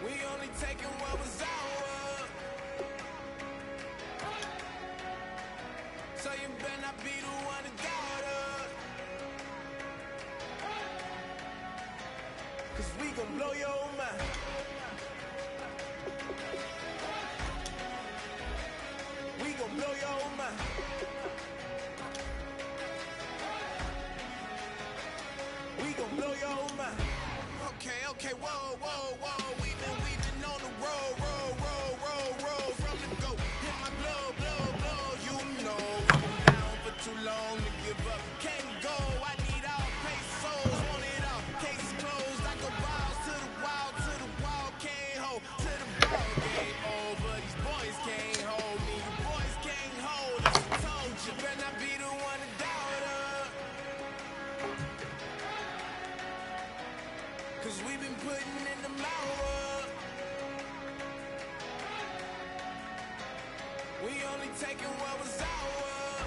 We only taking what was ours. So you better not be the one to doubt us. 'Cause we gon' blow your mind. We gon' blow your mind. We gon' blow your mind. Okay, whoa. We've been on the road, from the go. Hit my blow, you know. We've been down for too long to give up. Can't go, I need all pesos, want it all. Case closed, I go wild to the wall, can't hold. To the ball game over, these boys can't hold me. You boys can't hold us, I told you. Better not be the one to doubt us. 'Cause we've been putting in the hours. We only taking what was ours.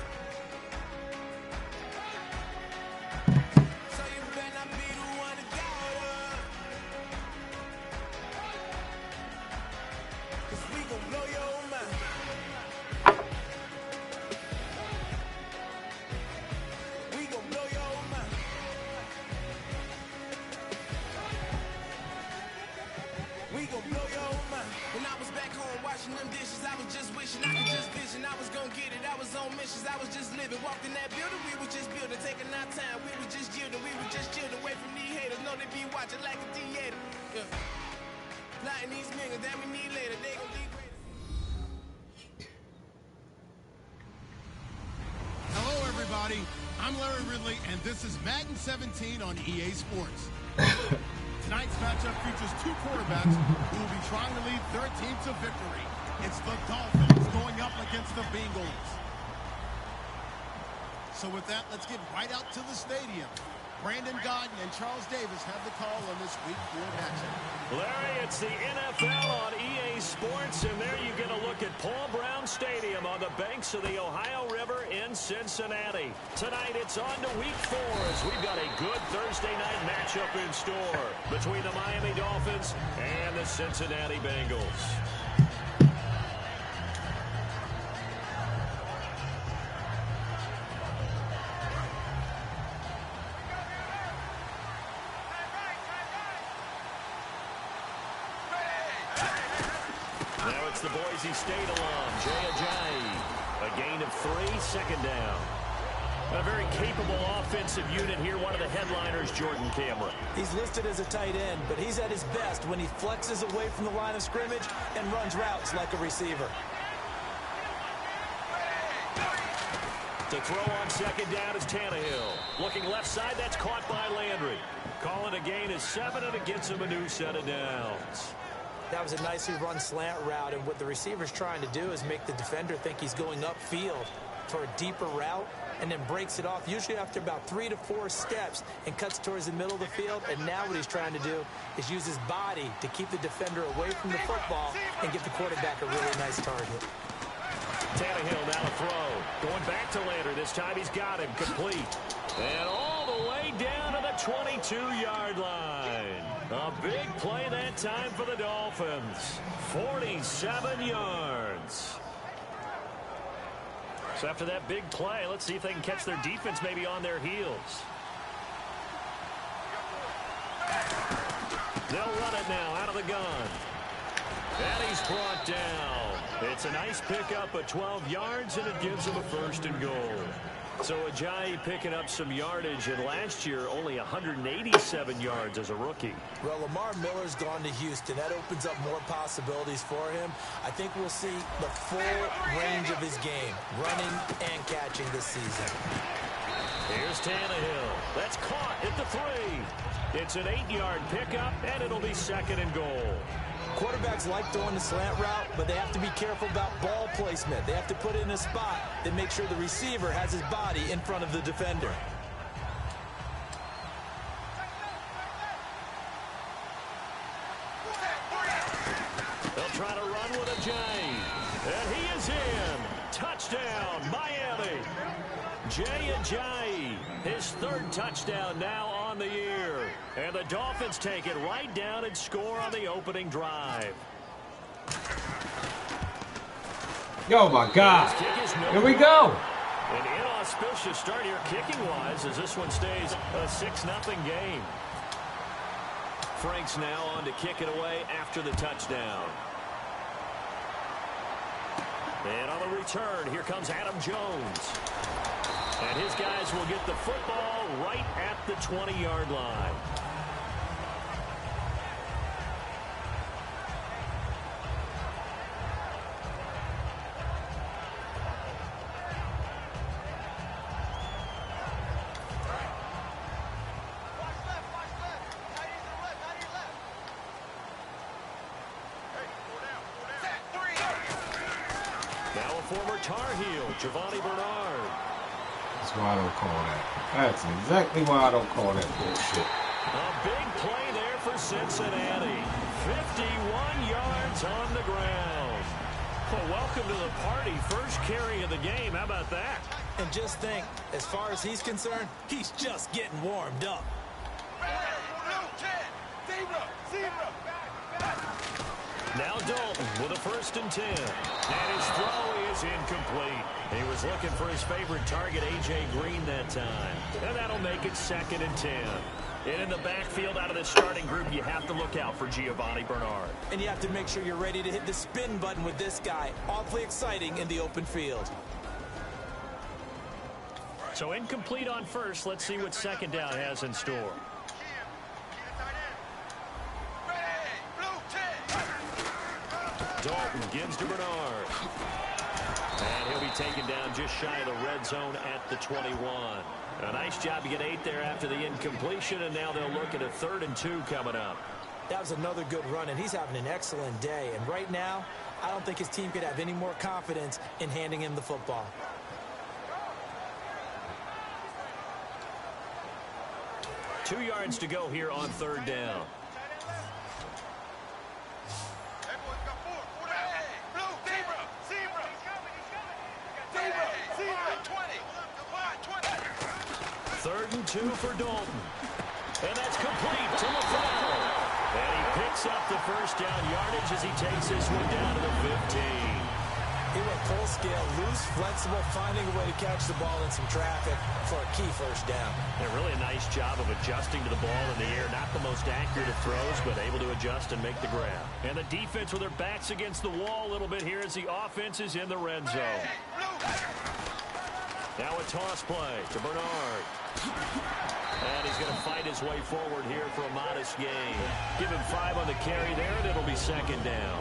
So you better not be the one to doubt us. 'Cause we gon' blow your mind. We gon' blow your mind. We gon' blow your mind. When I was back home washing them dishes, I was just wishing I could just vision. I was gon' get it, I was on missions, I was just living. Walked in that building, we were just building, taking our time. We were just yielding, away from these haters. Know they be watching like a theater. Yeah. Plotting these niggas that we need later, they gon' be great. Hello, everybody. I'm Larry Ridley, and this is Madden 17 on EA Sports. Tonight's matchup features two quarterbacks who will be trying to lead their team to victory. It's the Dolphins going up against the Bengals. So with that, let's get right out to the stadium. Brandon Godden and Charles Davis have the call on this Week 4 matchup. Larry, it's the NFL on EA Sports, and there you get a look at Paul Brown Stadium on the banks of the Ohio River in Cincinnati. Tonight, it's on to Week 4 as we've got a good Thursday night matchup in store between the Miami Dolphins and the Cincinnati Bengals. Now it's the Boise State alum, Jay Ajayi. A gain of 3, second down. A very capable offensive unit here. One of the headliners, Jordan Cameron. He's listed as a tight end, but he's at his best when he flexes away from the line of scrimmage and runs routes like a receiver. To throw on second down is Tannehill. Looking left side, that's caught by Landry. Calling a gain of 7, and it gets him a new set of downs. That was a nicely run slant route, and what the receiver's trying to do is make the defender think he's going upfield for a deeper route, and then breaks it off, usually after about 3 to 4 steps, and cuts towards the middle of the field. And now what he's trying to do is use his body to keep the defender away from the football and give the quarterback a really nice target. Tannehill now to throw. Going back to Landry. This time he's got him complete. And all the way down to the 22-yard line. A big play that time for the Dolphins. 47 yards. So after that big play, let's see if they can catch their defense maybe on their heels. They'll run it now out of the gun. And he's brought down. It's a nice pickup of 12 yards, and it gives him a 1st and goal. So Ajayi picking up some yardage, and last year only 187 yards as a rookie. Well, Lamar Miller's gone to Houston. That opens up more possibilities for him. I think we'll see the full range of his game, running and catching this season. Here's Tannehill. That's caught at the 3. It's an 8-yard pickup, and it'll be 2nd and goal. Quarterbacks like throwing the slant route, but they have to be careful about ball placement. They have to put it in a spot that makes sure the receiver has his body in front of the defender. They'll try to run with Ajayi. And he is in. Touchdown, Miami. Jay Ajayi, his 3rd touchdown now on on the year. And the Dolphins take it right down and score on the opening drive. Oh my God. Here we go. An inauspicious start here kicking-wise as this one stays a 6-0 game. Frank's now on to kick it away after the touchdown. And on the return, here comes Adam Jones. And his guys will get the football right at the 20-yard line. Former Tar Heel, Giovanni Bernard. That's why I don't call that. That's exactly why I don't call that bullshit. A big play there for Cincinnati. 51 yards on the ground. Well, welcome to the party. First carry of the game. How about that? And just think, as far as he's concerned, he's just getting warmed up. Now Dalton with a 1st and 10. And his throw is incomplete. He was looking for his favorite target, A.J. Green, that time. And that'll make it 2nd and 10. And in the backfield out of the starting group, you have to look out for Giovanni Bernard. And you have to make sure you're ready to hit the spin button with this guy. Awfully exciting in the open field. So incomplete on first. Let's see what 2nd down has in store. Dalton gives to Bernard. And he'll be taken down just shy of the red zone at the 21. A nice job to get 8 there after the incompletion, and now they'll look at a 3rd and 2 coming up. That was another good run, and he's having an excellent day. And right now, I don't think his team could have any more confidence in handing him the football. Two yards to go here on 3rd down. Third and 2 for Dalton. And that's complete to LaFleur. And he picks up the 1st down yardage as he takes this one down to the 15. He went full scale, loose, flexible, finding a way to catch the ball in some traffic for a key 1st down. And really a nice job of adjusting to the ball in the air. Not the most accurate of throws, but able to adjust and make the grab. And the defense with their backs against the wall a little bit here as the offense is in the red zone. Now a toss play to Bernard. And he's going to fight his way forward here for a modest gain. Give him 5 on the carry there, and it'll be 2nd down.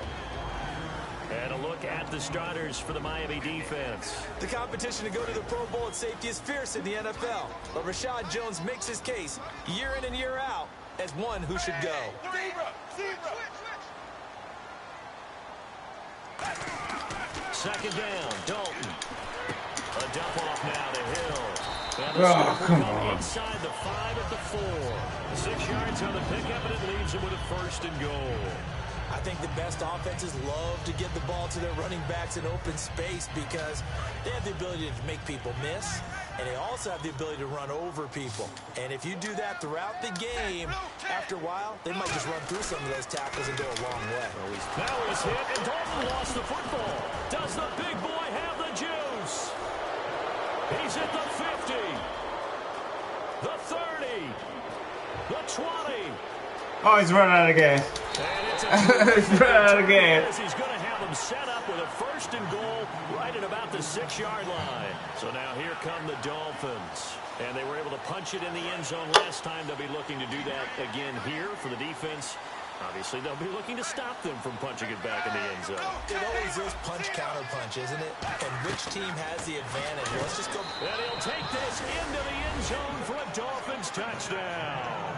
And a look at the starters for the Miami defense. The competition to go to the Pro Bowl at safety is fierce in the NFL. But Rashad Jones makes his case year in and year out as one who should go. Second down, Dalton. A dump off now to Hill. And Oh, come on. Inside the 5 at the 4. 6 yards on the pickup, and it leaves him with a 1st and goal. I think the best offenses love to get the ball to their running backs in open space because they have the ability to make people miss, and they also have the ability to run over people. And if you do that throughout the game, after a while, they might just run through some of those tackles and go a long way. Now he's hit, and Dalton lost the football. Does the big boy have the juice? He's at the 50, the 30, the 20. Oh, he's running out of gas. And it's He's running out of gas. He's going to have them set up with a 1st and goal right at about the 6-yard line. So now here come the Dolphins. And they were able to punch it in the end zone last time. They'll be looking to do that again here for the defense. Obviously, they'll be looking to stop them from punching it back in the end zone. It always is punch-counter-punch, isn't it? And which team has the advantage? Let's just go. And he'll take this into the end zone for a Dolphins touchdown.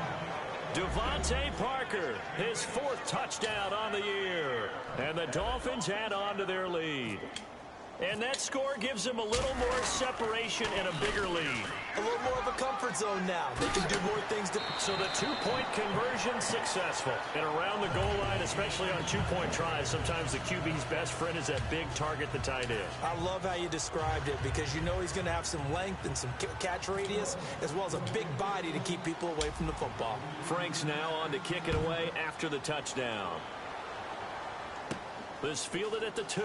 Devontae Parker, his 4th touchdown on the year. And the Dolphins add on to their lead. And that score gives him a little more separation and a bigger lead. A little more of a comfort zone now. They can do more things. So the two-point conversion successful. And around the goal line, especially on two-point tries, sometimes the QB's best friend is that big target, the tight end. I love how you described it because you know he's going to have some length and some catch radius as well as a big body to keep people away from the football. Franks now on to kick it away after the touchdown. This fielded at the 2.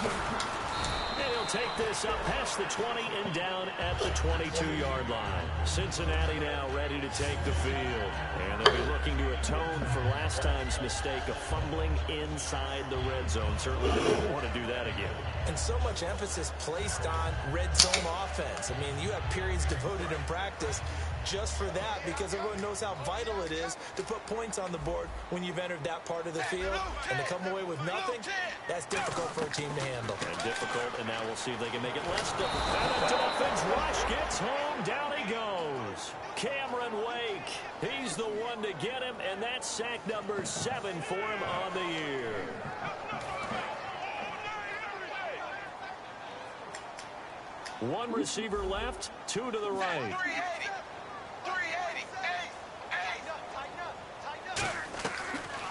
And he'll take this up past the 20 and down at the 22-yard line. Cincinnati now ready to take the field. And they'll be looking to atone for last time's mistake of fumbling inside the red zone. Certainly they don't want to do that again. And so much emphasis placed on red zone offense. I mean, you have periods devoted in practice just for that because everyone knows how vital it is to put points on the board when you've entered that part of the field. And to come away with nothing, that's difficult for a team to handle. And difficult, and now we'll see if they can make it less difficult. And the Dolphins rush gets home. Down he goes. Cameron Wake. He's the one to get him, and that's sack number 7 for him on the year. One receiver left, 2 to the right.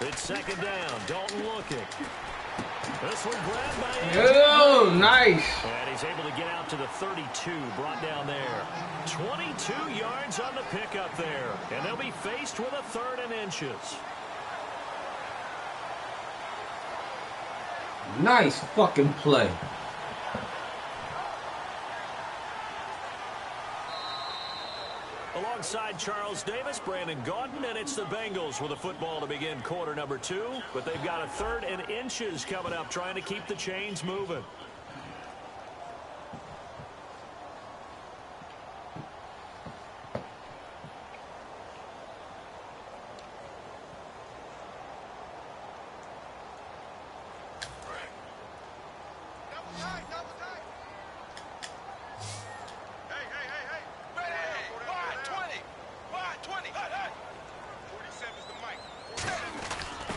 It's second down. Dalton looking. This one grabbed by Oh, nice. And he's able to get out to the 32, brought down there. 22 yards on the pickup there. And they'll be faced with a 3rd and inches. Nice fucking play. Alongside Charles Davis, Brandon Gaudin, and it's the Bengals with a football to begin quarter number 2. But they've got a 3rd and inches coming up, trying to keep the chains moving.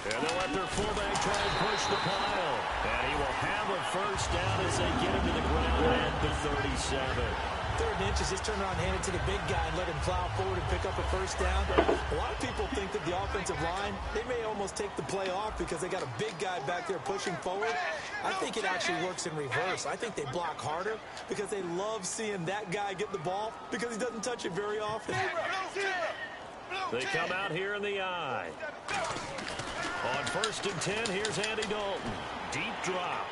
And they'll let their fullback try and push the pile. And he will have a first down as they get him to the ground at the 37. 3rd and inches, just turn around, hand it to the big guy and let him plow forward and pick up a first down. A lot of people think that the offensive line, they may almost take the play off because they got a big guy back there pushing forward. I think it actually works in reverse. I think they block harder because they love seeing that guy get the ball because he doesn't touch it very often. They come out here in the eye. On 1st and 10, here's Andy Dalton. Deep drop.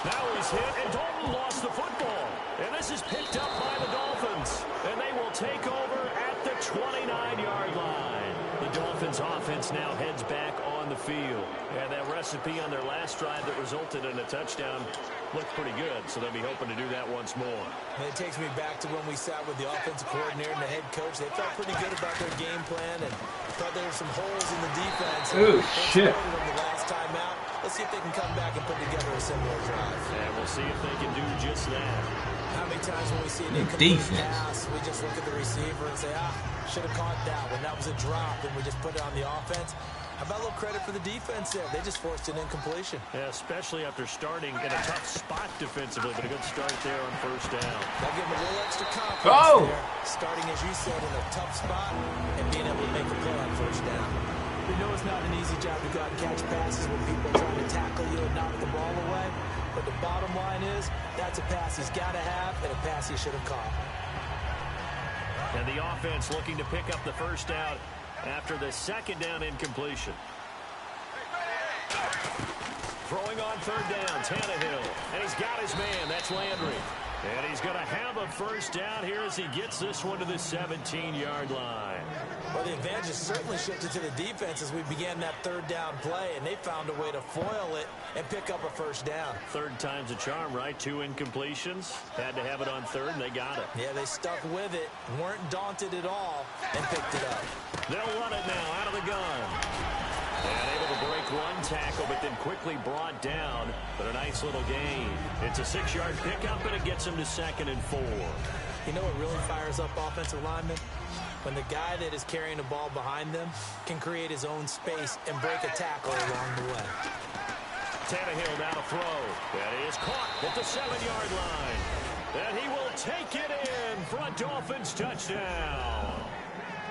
Now he's hit, and Dalton lost the football. And this is picked up by the Dolphins. And they will take over at the 29-yard line. The Dolphins offense now heads back on the field. And that recipe on their last drive that resulted in a touchdown looked pretty good, so they'll be hoping to do that once more. And it takes me back to when we sat with the offensive coordinator and the head coach. They felt pretty good about their game plan and thought there were some holes in the defense. Oh, shit. The last time out. Let's see if they can come back and put together a similar drive. And we'll see if they can do just that. How many times when we see an incomplete pass, we just look at the receiver and say, should have caught that one. That was a drop, and we just put it on the offense. How about a little credit for the defense there? They just forced an incompletion. Yeah, especially after starting in a tough spot defensively, but a good start there on first down. That'll give them a little extra confidence there. Starting, as you said, in a tough spot and being able to make a play on first down. We know it's not an easy job to go out and catch passes when people are trying to tackle you and knock the ball away. But the bottom line is, that's a pass he's got to have and a pass he should have caught. And the offense looking to pick up the first down after the 2nd down incompletion. Throwing on 3rd down, Tannehill. And he's got his man, that's Landry. And he's going to have a first down here as he gets this one to the 17-yard line. Well, the advantage has certainly shifted to the defense as we began that 3rd down play, and they found a way to foil it and pick up a first down. 3rd time's a charm, right? 2 incompletions. Had to have it on 3rd, and they got it. Yeah, they stuck with it, weren't daunted at all, and picked it up. They'll run it now out of the gun. And able to break one tackle, but then quickly brought down. But a nice little gain. It's a 6-yard pickup, and it gets them to 2nd and 4. You know what really fires up offensive linemen? When the guy that is carrying the ball behind them can create his own space and break a tackle along the way. Tannehill now to throw. That is caught at the 7-yard line. And he will take it in for a Dolphins touchdown.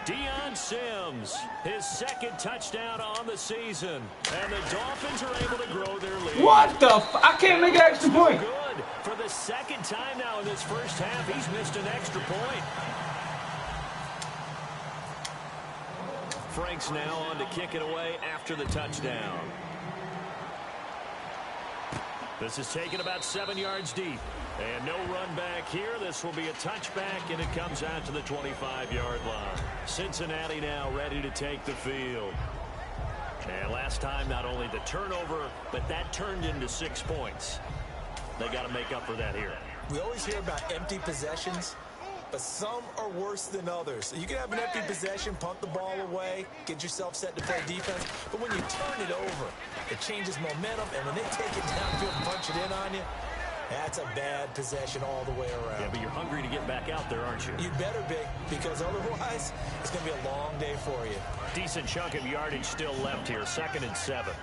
Deion Sims, his second touchdown on the season. And the Dolphins are able to grow their lead. What the I can't make an extra point. Good. For the second time now in this first half, he's missed an extra point. Frank's now on to kick it away after the touchdown. This is taken about 7 yards deep. And no run back here. This will be a touchback, and it comes out to the 25-yard line. Cincinnati now ready to take the field. And last time, not only the turnover, but that turned into 6 points. They got to make up for that here. We always hear about empty possessions, but some are worse than others. You can have an empty possession, punt the ball away, get yourself set to play defense, but when you turn it over, it changes momentum, and when they take it downfield and punch it in on you, that's a bad possession all the way around. Yeah, but you're hungry to get back out there, aren't you? You better be, because otherwise, it's going to be a long day for you. Decent chunk of yardage still left here, 2nd and 7.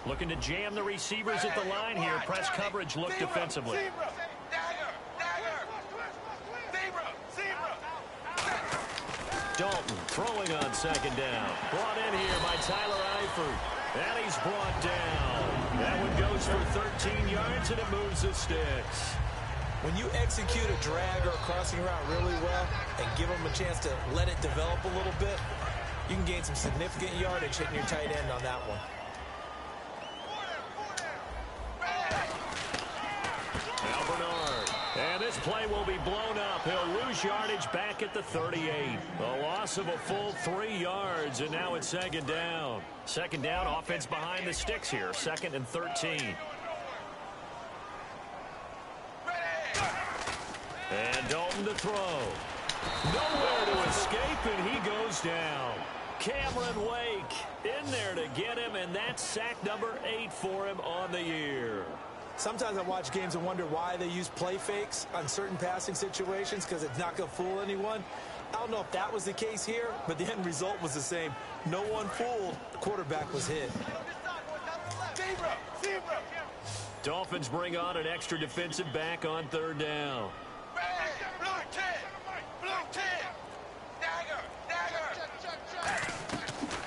Looking to jam the receivers at the line here. Press coverage look defensively. Dalton throwing on 2nd down. Brought in here by Tyler Eifert. And he's brought down. That one goes for 13 yards, and it moves the sticks. When you execute a drag or a crossing route really well and give them a chance to let it develop a little bit, you can gain some significant yardage hitting your tight end on that one. Al Bernard. And this play will be blown up. He'll lose yardage back at the 38. A loss of a full 3 yards, and now it's 2nd down. 2nd down, offense behind the sticks here. 2nd and 13. And Dalton to throw. Nowhere to escape, and he goes down. Cameron Wake in there to get him, and that's sack number 8 for him on the year. Sometimes I watch games and wonder why they use play fakes on certain passing situations, because it's not going to fool anyone. I don't know if that was the case here, but the end result was the same. No one fooled. The quarterback was hit. Dolphins bring on an extra defensive back on 3rd down.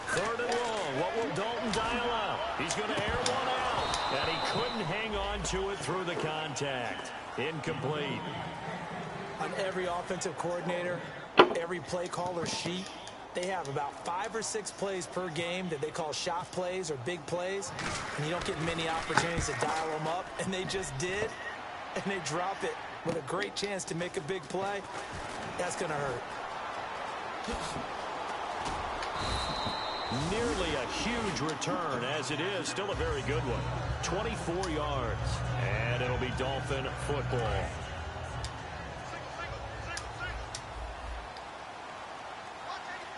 Third and long. What will Dalton dial up? He's going to air one out. And he couldn't hang on to it through the contact. Incomplete. On every offensive coordinator, every play caller sheet, they have about 5 or 6 plays per game that they call shot plays or big plays. And you don't get many opportunities to dial them up. And they just did. And they drop it with a great chance to make a big play. That's going to hurt. Nearly a huge return, as it is. Still a very good one. 24 yards. And it'll be Dolphin football.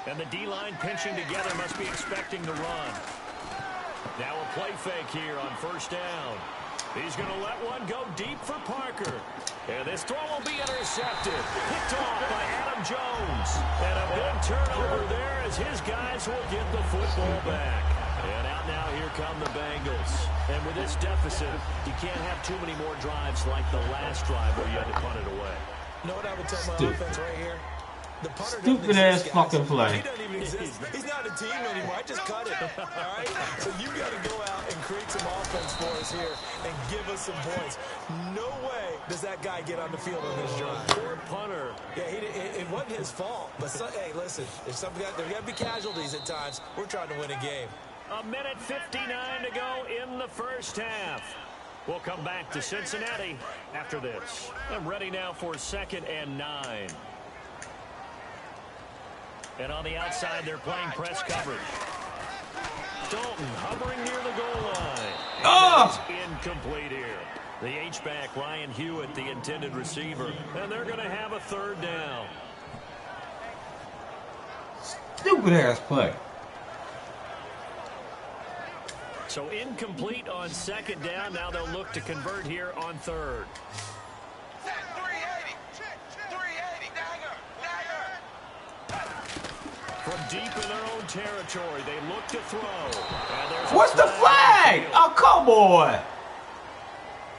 And the D-line pinching together must be expecting to run. Now a play fake here on 1st down. He's going to let one go deep for Parker. And this throw will be intercepted. Picked off by Adam Jones. And a big turnover there as his guys will get the football back. And out now, here come the Bengals. And with this deficit, you can't have too many more drives like the last drive where you had to punt it away. You know what I would tell my offense right here? The punter Stupid ass fucking play. He doesn't even exist. He's not a team anymore. I just cut it. All right? So you got to go out and create some offense for us here and give us some points. No way does that guy get on the field on this drive. Poor punter. Yeah, it wasn't his fault. But hey, listen, there's got to be casualties at times. We're trying to win a game. A minute 59 to go in the first half. We'll come back to Cincinnati after this. I'm ready now for 2nd and 9. And on the outside, they're playing press coverage. Dalton hovering near the goal line. Oh! Incomplete here. The H-back, Ryan Hewitt, the intended receiver. And they're going to have a 3rd down. Stupid ass play. So incomplete on 2nd down. Now they'll look to convert here on 3rd. From deep in their own own territory. They look to throw. And there's What's the flag? Oh, come on.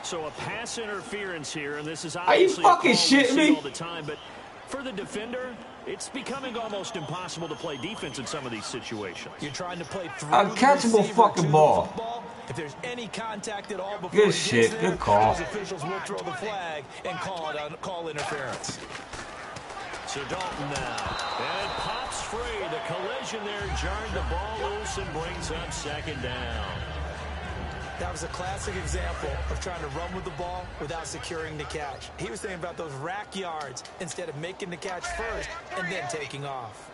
So a pass interference here, and this is Are you obviously fucking a call we shitting see me? all the time, but for the defender, it's becoming almost impossible to play defense in some of these situations. You're trying to play through Uncatchable the receiver fucking to the ball. football. If there's any contact at all before Good it shit. gets there, Good call. those officials will throw the flag and call interference. So Dalton now. And it pops free. The collision there jarred the ball loose and brings up second down. That was a classic example of trying to run with the ball without securing the catch. He was thinking about those rack yards instead of making the catch first and then taking off.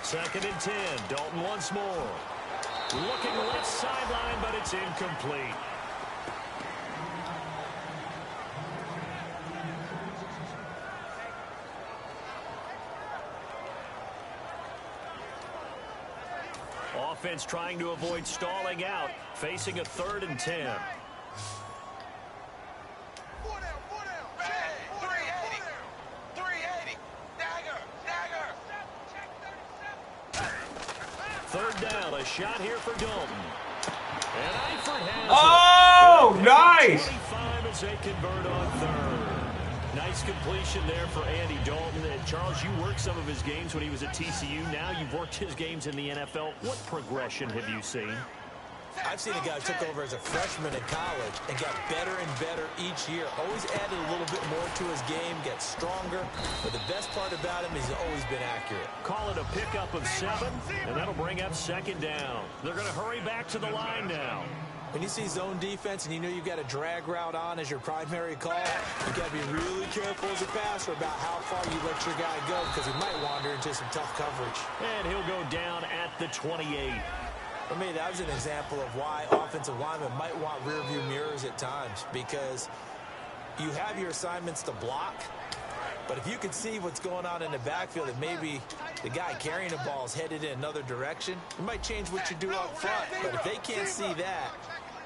2nd and 10. Dalton once more. Looking left sideline, but it's incomplete. Offense trying to avoid stalling out, facing a 3rd and 10. 3rd down, a shot here for Dalton. And Eifert has Oh, it. nice. 25 as they convert on 3rd. Nice completion there for Andy Dalton. And Charles, you worked some of his games when he was at TCU. Now you've worked his games in the NFL. What progression have you seen? I've seen a guy who took over as a freshman in college and got better and better each year. Always added a little bit more to his game, gets stronger. But the best part about him is he's always been accurate. Call it a pickup of 7, and that'll bring up 2nd down. They're going to hurry back to the line now. When you see zone defense and you know you've got a drag route on as your primary call, you got to be really careful as a passer about how far you let your guy go because he might wander into some tough coverage. And he'll go down at the 28. For me, that was an example of why offensive linemen might want rearview mirrors at times because you have your assignments to block, but if you can see what's going on in the backfield and maybe the guy carrying the ball is headed in another direction, it might change what you do up front. But if they can't see that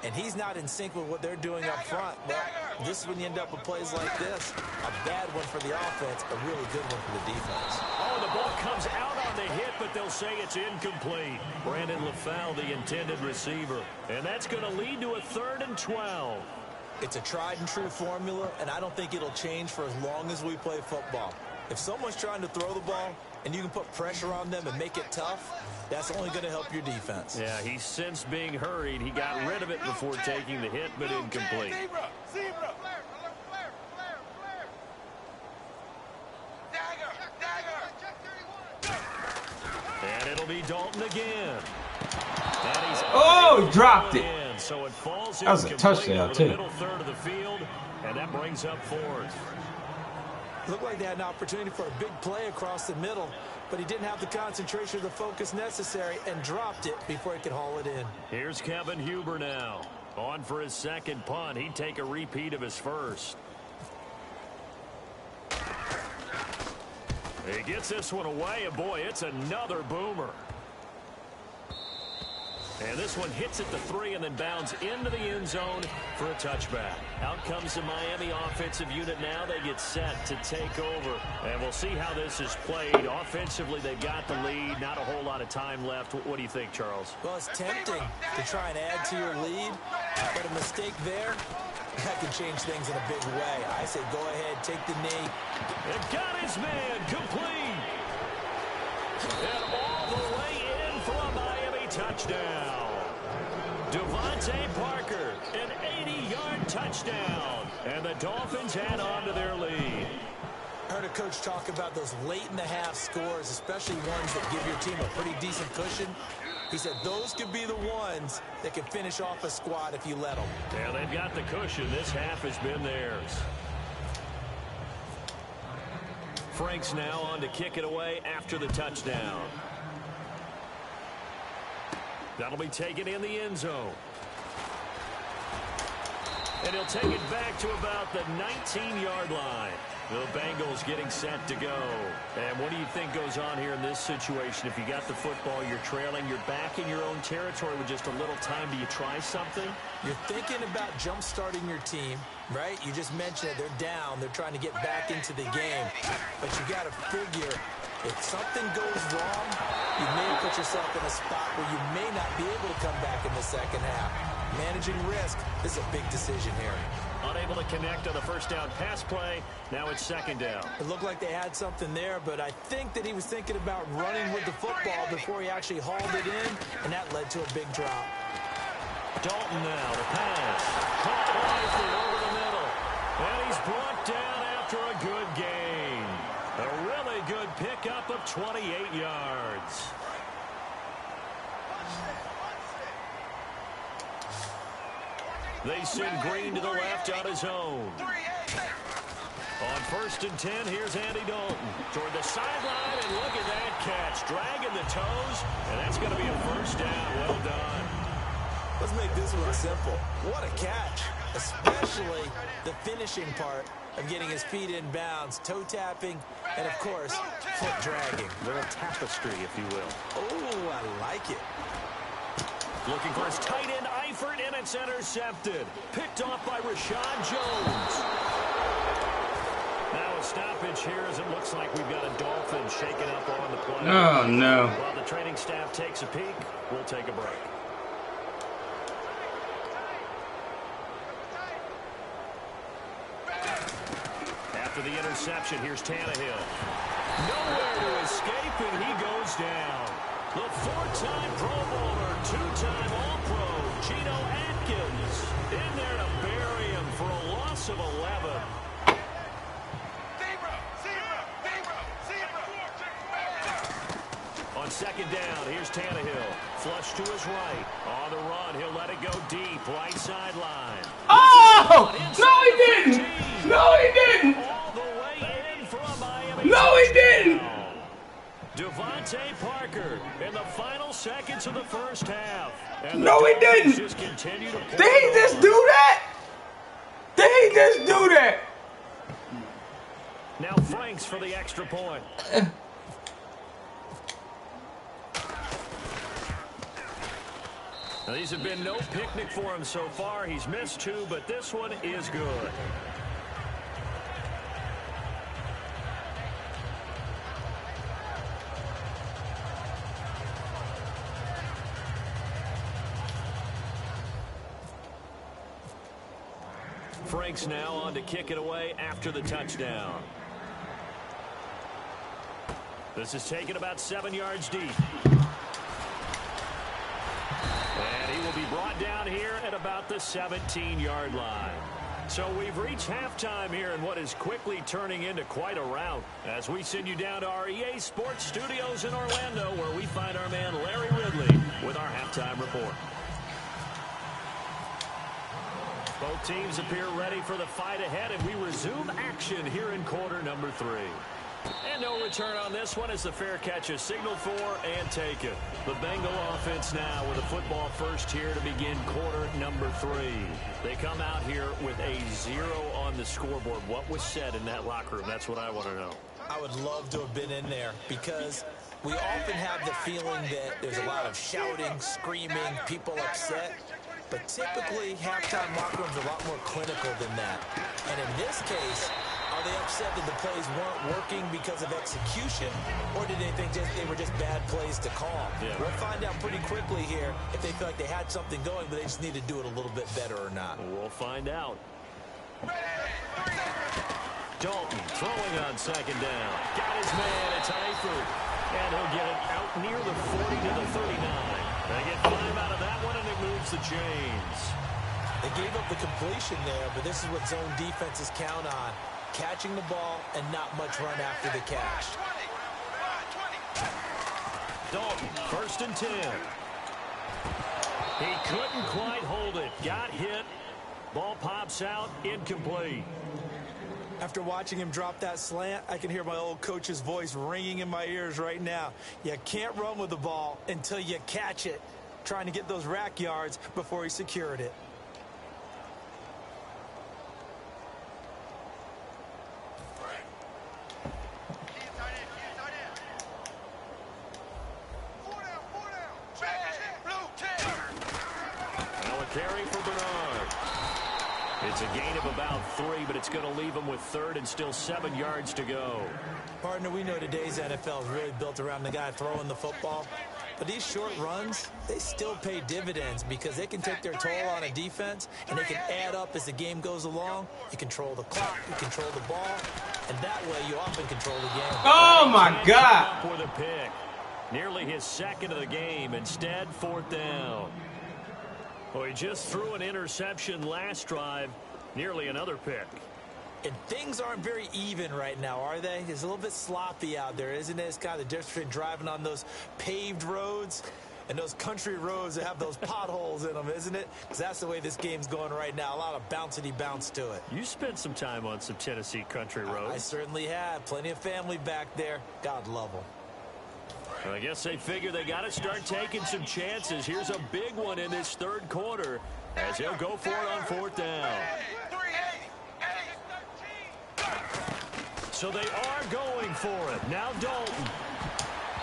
and he's not in sync with what they're doing up front, well, this is when you end up with plays like this. A bad one for the offense, a really good one for the defense. Oh, the ball comes out on the hit, but they'll say it's incomplete. Brandon LaFell, the intended receiver. And that's going to lead to a 3rd and 12. It's a tried-and-true formula, and I don't think it'll change for as long as we play football. If someone's trying to throw the ball and you can put pressure on them and make it tough, that's only going to help your defense. Yeah, he's since being hurried. He got rid of it before taking the hit, but incomplete. And it'll be Dalton again. Oh, he dropped it. So it falls That was a touchdown, too. the middle 3rd of the field, and that brings up 4th. Looked like they had an opportunity for a big play across the middle, but he didn't have the concentration or the focus necessary and dropped it before he could haul it in. Here's Kevin Huber now. On for his 2nd punt. He'd take a repeat of his 1st. He gets this one away, and boy, it's another boomer. And this one hits at the 3 and then bounds into the end zone for a touchback. Out comes the Miami offensive unit now. They get set to take over. And we'll see how this is played. Offensively, they've got the lead. Not a whole lot of time left. What do you think, Charles? Well, it's tempting to try and add to your lead, but a mistake there, that can change things in a big way. I say go ahead, take the knee. And got his man complete. And all the way in for a Miami touchdown. Devontae Parker, an 80-yard touchdown. And the Dolphins add on to their lead. I heard a coach talk about those late-in-the-half scores, especially ones that give your team a pretty decent cushion. He said those could be the ones that can finish off a squad if you let them. Yeah, they've got the cushion. This half has been theirs. Franks now on to kick it away after the touchdown. That'll be taken in the end zone. And he'll take it back to about the 19-yard line. The Bengals getting set to go. And what do you think goes on here in this situation? If you got the football, you're trailing, you're back in your own territory with just a little time. Do you try something? You're thinking about jump-starting your team, right? You just mentioned it. They're down. They're trying to get back into the game. But you got to figure If something goes wrong, you may have put yourself in a spot where you may not be able to come back in the second half. Managing risk is a big decision here. Unable to connect on the first down pass play. Now it's second down. It looked like they had something there, but I think that he was thinking about running with the football before he actually hauled it in, and that led to a big drop. Dalton now to pass. Caught wisely over the middle. And he's brought down after a good gain. A really good pickup of 28 yards. They send Green to the left on his own. On 1st and 10, here's Andy Dalton toward the sideline, and look at that catch. Dragging the toes, and that's going to be a first down. Well done. Let's make this one simple. What a catch, especially the finishing part of getting his feet in bounds, toe tapping, and, of course, foot dragging. A little tapestry, if you will. Oh, I like it. Looking for his tight end, Eifert, and it's intercepted. Picked off by Rashad Jones. Now a stoppage here as it looks like we've got a Dolphin shaken up on the play. Oh, no. While the training staff takes a peek, we'll take a break. After the interception, here's Tannehill. Nowhere to escape, and he goes down. The 4-time Pro Bowler, 2-time All-Pro, Geno Atkins, in there to bury him for a loss of 11. On second down, here's Tannehill. Flush to his right. On the run, he'll let it go deep, right sideline. Oh! No, he didn't! No, he didn't! All the way in from Miami. No, he didn't! Devontae Parker in the final seconds of the first half. And no, he didn't. Just continue to Did he just do that? Did he just do that? Now Franks for the extra point. Now, these have been no picnic for him so far. He's missed 2, but this one is good. Franks now on to kick it away after the touchdown. This is taken about 7 yards deep. And he will be brought down here at about the 17-yard line. So we've reached halftime here in what is quickly turning into quite a rout as we send you down to our EA Sports Studios in Orlando, where we find our man Larry Ridley with our halftime report. Both teams appear ready for the fight ahead, and we resume action here in quarter number 3. And no return on this one as the fair catch is signaled for and taken. The Bengal offense now with a football first here to begin quarter number 3. They come out here with a 0 on the scoreboard. What was said in that locker room? That's what I want to know. I would love to have been in there because we often have the feeling that there's a lot of shouting, screaming, people upset. But typically, halftime locker rooms are a lot more clinical than that. And in this case, are they upset that the plays weren't working because of execution, or did they think they were just bad plays to call? Yeah. We'll find out pretty quickly here if they feel like they had something going, but they just need to do it a little bit better or not. We'll find out. Dalton throwing on second down. Got his man. It's Eifert. And he'll get it out near the 40 to the 39. They get 5 out of that one, and it moves the chains. They gave up the completion there, but this is what zone defenses count on. Catching the ball and not much run after the catch. Dalton, 1st and 10. He couldn't quite hold it. Got hit. Ball pops out. Incomplete. After watching him drop that slant, I can hear my old coach's voice ringing in my ears right now. You can't run with the ball until you catch it. Trying to get those rack yards before he secured it. Now a carry for Bernard. It's a gain of about 3, but it's going to leave them with 3rd and still 7 yards to go. Partner, we know today's NFL is really built around the guy throwing the football. But these short runs, they still pay dividends because they can take their toll on a defense, and they can add up as the game goes along. You control the clock, you control the ball, and that way you often control the game. Oh, my God. With a pick. Nearly his 2nd of the game. Instead, 4th down. Well, he just threw an interception last drive. Nearly another pick. And things aren't very even right now, are they? It's a little bit sloppy out there, isn't it? It's kind of the difference between driving on those paved roads and those country roads that have those potholes in them, isn't it? Because that's the way this game's going right now. A lot of bouncy bounce to it. You spent some time on some Tennessee country roads. I certainly have. Plenty of family back there. God love them. Well, I guess they figure they got to start taking some chances. Here's a big one in this 3rd quarter as he'll go for it on 4th down. So they are going for it. Now Dalton.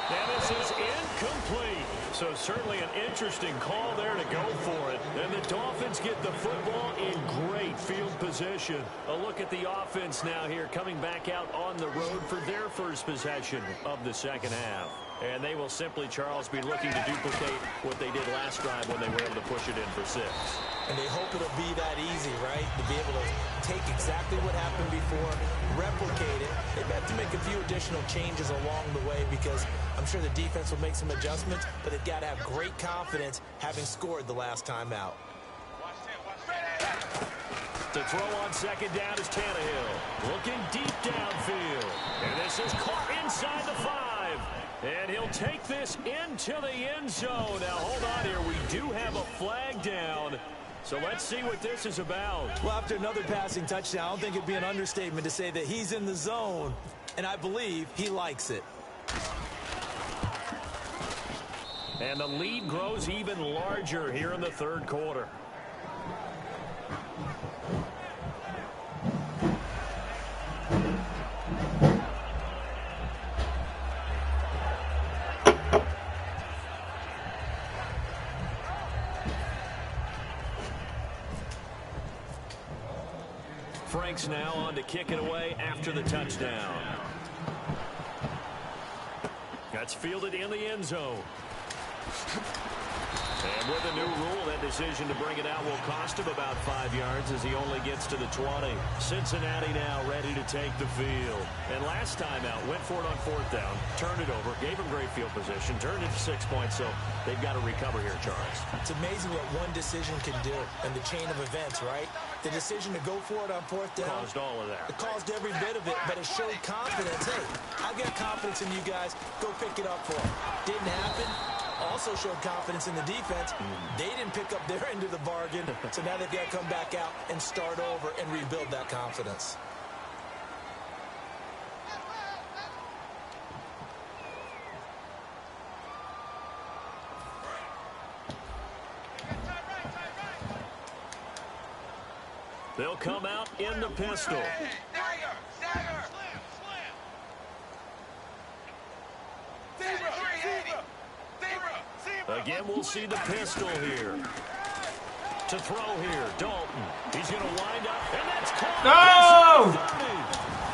And this is incomplete. So certainly an interesting call there to go for it. And the Dolphins get the football in great field position. A look at the offense now here coming back out on the road for their first possession of the 2nd half. And they will simply, Charles, be looking to duplicate what they did last drive when they were able to push it in for 6. And they hope it'll be that easy, right? To be able to take exactly what happened before, replicate it. They've got to make a few additional changes along the way because I'm sure the defense will make some adjustments, but they've got to have great confidence having scored the last time out. To throw on 2nd down is Tannehill. Looking deep downfield. And this is caught inside the 5. And he'll take this into the end zone. Now, hold on here. We do have a flag down. So let's see what this is about. Well, after another passing touchdown, I don't think it'd be an understatement to say that he's in the zone. And I believe he likes it. And the lead grows even larger here in the 3rd quarter. Frank's now on to kick it away after the touchdown. That's fielded in the end zone. And with a new rule, that decision to bring it out will cost him about 5 yards as he only gets to the 20. Cincinnati now ready to take the field. And last time out, went for it on 4th down, turned it over, gave him great field position, turned it to 6 points, so they've got to recover here, Charles. It's amazing what one decision can do in the chain of events, right? The decision to go for it on 4th down. Caused all of that. It caused every bit of it, but it showed confidence. Hey, I've got confidence in you guys. Go pick it up for them. Didn't happen. Also showed confidence in the defense. They didn't pick up their end of the bargain, so now they've got to come back out and start over and rebuild that confidence. They'll come out in the pistol. Again, we'll see the pistol here. To throw here, Dalton. He's going to wind up, and that's caught. No!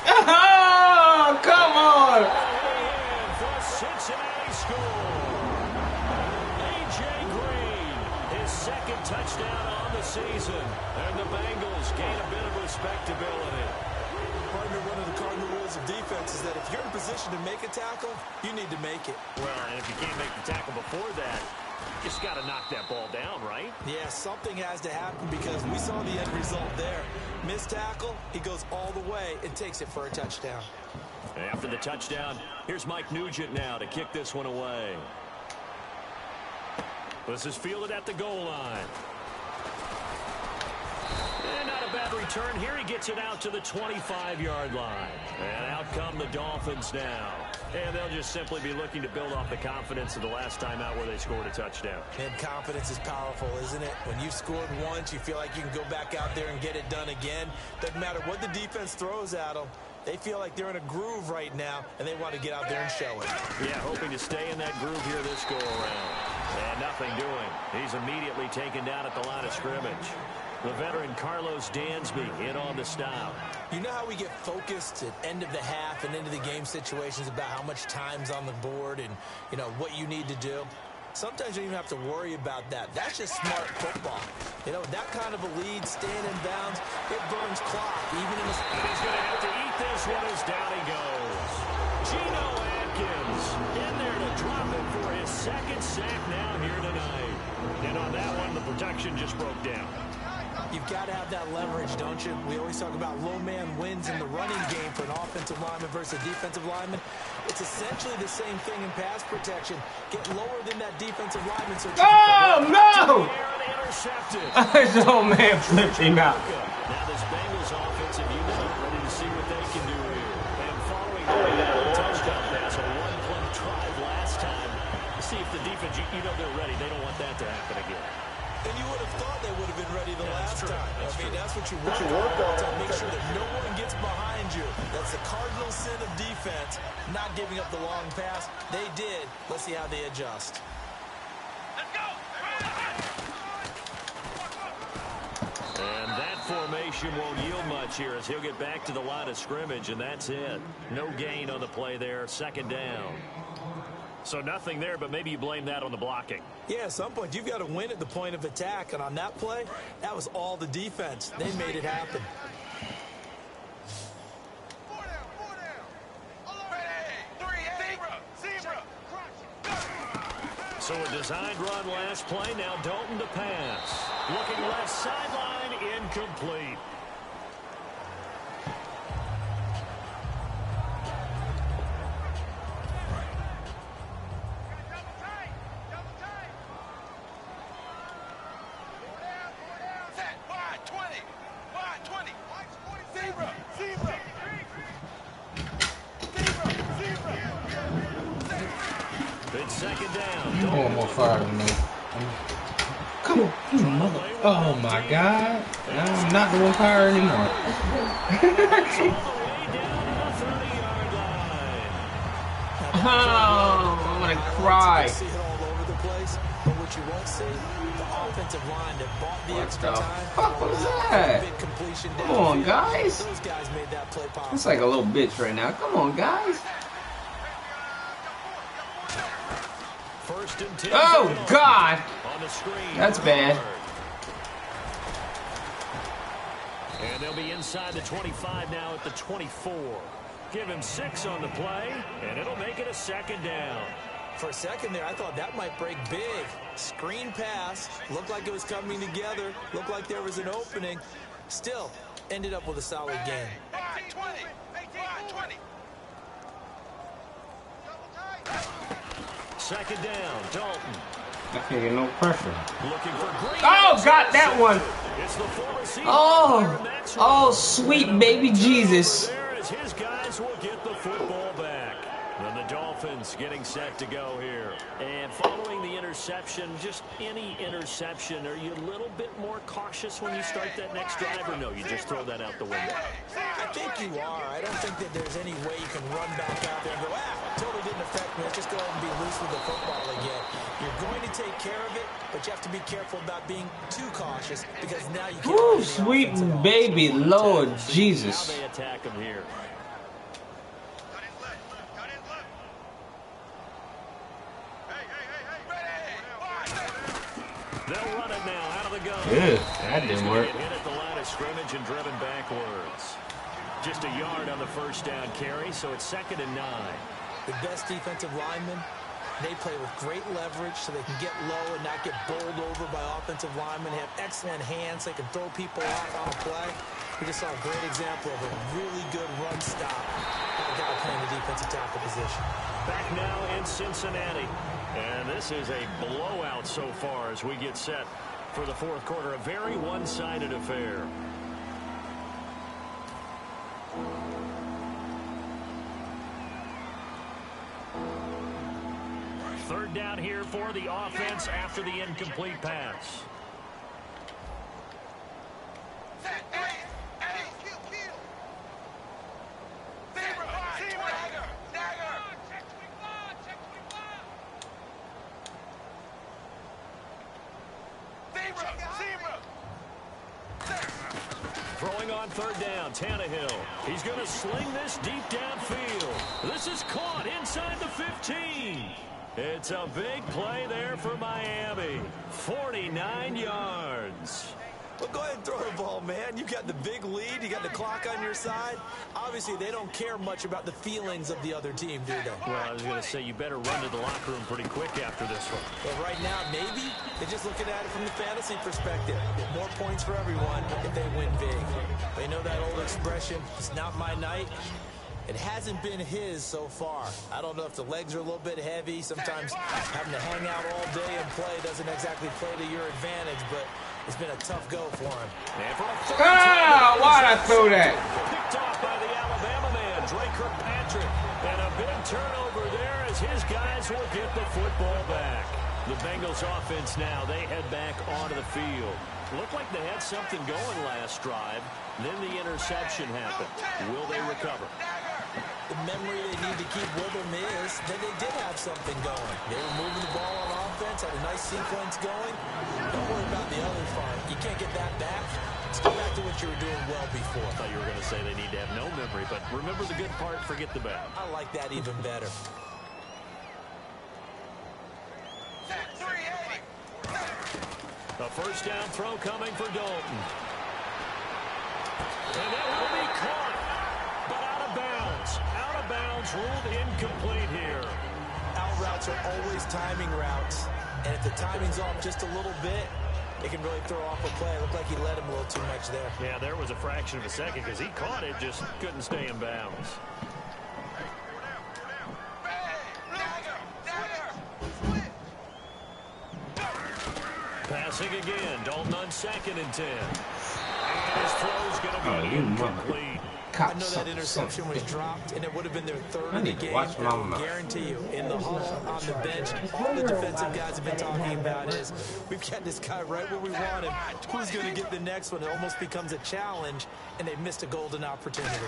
Oh, come on! For a Cincinnati score. A.J. Green, his 2nd touchdown on the season. And the Bengals gain a bit of respectability. Partner, one of the cardinal rules of defense is that if you're in position to make a tackle, you need to make it. Well, and if you can't make the tackle before that, you just got to knock that ball down, right? Yeah, something has to happen because we saw the end result there. Missed tackle, he goes all the way and takes it for a touchdown. After the touchdown, here's Mike Nugent now to kick this one away. This is fielded at the goal line. And not a bad return here. He gets it out to the 25-yard line. And out come the Dolphins now. And they'll just simply be looking to build off the confidence of the last time out where they scored a touchdown. And confidence is powerful, isn't it? When you've scored once, you feel like you can go back out there and get it done again. Doesn't matter what the defense throws at them. They feel like they're in a groove right now, and they want to get out there and show it. Yeah, hoping to stay in that groove here this go-around. And nothing doing. He's immediately taken down at the line of scrimmage. The veteran Carlos Dansby in on the stop. You know how we get focused at end of the half and into the game situations about how much time's on the board and, you know, what you need to do? Sometimes you don't even have to worry about that. That's just smart football. You know, that kind of a lead, staying in bounds, it burns clock. Even in this, he's going to have to eat this one as down he goes. Geno Atkins in there to drop it for his second sack now here tonight. And on that one, the protection just broke down. You've got to have that leverage, don't you? We always talk about low man wins in the running game for an offensive lineman versus a defensive lineman. It's essentially the same thing in pass protection. Get lower than that defensive lineman. So oh, no! Intercepted. His old man flipped him out. Now this Bengals offensive unit ready to see what they can do here. And following the touchdown pass, a one-play drive last time. See if the defense, you know they're ready. They don't want that to happen again. And you would have thought they would have been ready the last time. That's what you work on to make sure that no one gets behind you. That's the cardinal sin of defense, not giving up the long pass. They did. Let's see how they adjust. Let's go! And that formation won't yield much here as he'll get back to the line of scrimmage, and that's it. No gain on the play there, second down. So nothing there, but maybe you blame that on the blocking. Yeah, at some point, you've got to win at the point of attack. And on that play, that was all the defense. They made it happen. Four down. Zebra. So a designed run last play. Now Dalton to pass. Looking left sideline, incomplete. Second down. You want more fire than me. Come on, you mother. Oh my God. I'm not doing fire anymore. All the way down to the 30-yard line. Oh, I'm gonna cry. See it all over the place, but what you won't see, the offensive line that bought the extra time. Fuck was that? Big completion Come on, guys. Those guys made that play possible. It's like a little bitch right now. Come on, guys. First and 10. Oh God. On the screen. That's bad. And they'll be inside the 25 now at the 24. Give him 6 on the play, and it'll make it a second down. For a second there, I thought that might break big. Screen pass. Looked like it was coming together. Looked like there was an opening. Still, ended up with a solid game. 20. Second down, Dalton. I can't get no pressure. Looking for Green. Oh, got that one. It's the full receiver. Oh, sweet baby Jesus. There as his guys will get the football back. And the Dolphins getting set to go here. And following the interception, just any interception, are you a little bit more cautious when you start that next drive, or no, you just throw that out the window? I think you are. I don't think that there's any way you can run back out there and go, totally didn't affect me. Let's just go ahead and be loose with the football again. You're going to take care of it, but you have to be careful about being too cautious because now you can't. Woo, sweet baby Lord Jesus. How they attack him here. They'll run it now out of the gun. Yeah, that didn't work. Hit at the line of scrimmage and driven backwards. Just a yard on the first down carry, so it's 2nd and 9. The best defensive linemen, they play with great leverage so they can get low and not get bowled over by offensive linemen. They have excellent hands. They can throw people off on a play. We just saw a great example of a really good run stop by a guy playing the defensive tackle position. Back now in Cincinnati. And this is a blowout so far as we get set for the fourth quarter. A very one-sided affair. Third down here for the offense after the incomplete pass. on third down. Tannehill. He's going to sling this deep downfield. This is caught inside the 15. It's a big play there for Miami. 49 yards. Well, go ahead and throw the ball, man. You got the big lead. You got the clock on your side. Obviously, they don't care much about the feelings of the other team, do they? Well, I was going to say, you better run to the locker room pretty quick after this one. But right now, maybe they're just looking at it from the fantasy perspective. More points for everyone if they win big. They know that old expression, it's not my night. It hasn't been his so far. I don't know if the legs are a little bit heavy. Sometimes having to hang out all day and play doesn't exactly play to your advantage, but it's been a tough go for him. Why'd I throw that? Picked off by the Alabama man, Drake Kirkpatrick. And a big turnover there as his guys will get the football back. The Bengals offense now, they head back onto the field. Looked like they had something going last drive. Then the interception happened. Will they recover? The memory they need to keep with them is that they did have something going. They were moving the ball on offense, had a nice sequence going. Don't worry about the other part. You can't get that back. Let's go back to what you were doing well before. I thought you were going to say they need to have no memory, but remember the good part, forget the bad. I like that even better. A first down throw coming for Dalton. And it will be caught, but out of bounds. Out of bounds, ruled incomplete here. Out routes are always timing routes. And if the timing's off just a little bit, it can really throw off a play. It looked like he let him a little too much there. Yeah, there was a fraction of a second because he caught it, just couldn't stay in bounds. Passing again, Dalton on 2nd and 10. And his throw's going to be incomplete. I know that interception was dropped, and it would have been their third in the game. I guarantee you, in the huddle, on the bench, all the defensive guys have been talking about is, we've got this guy right where we want him. Who's going to get the next one? It almost becomes a challenge, and they missed a golden opportunity.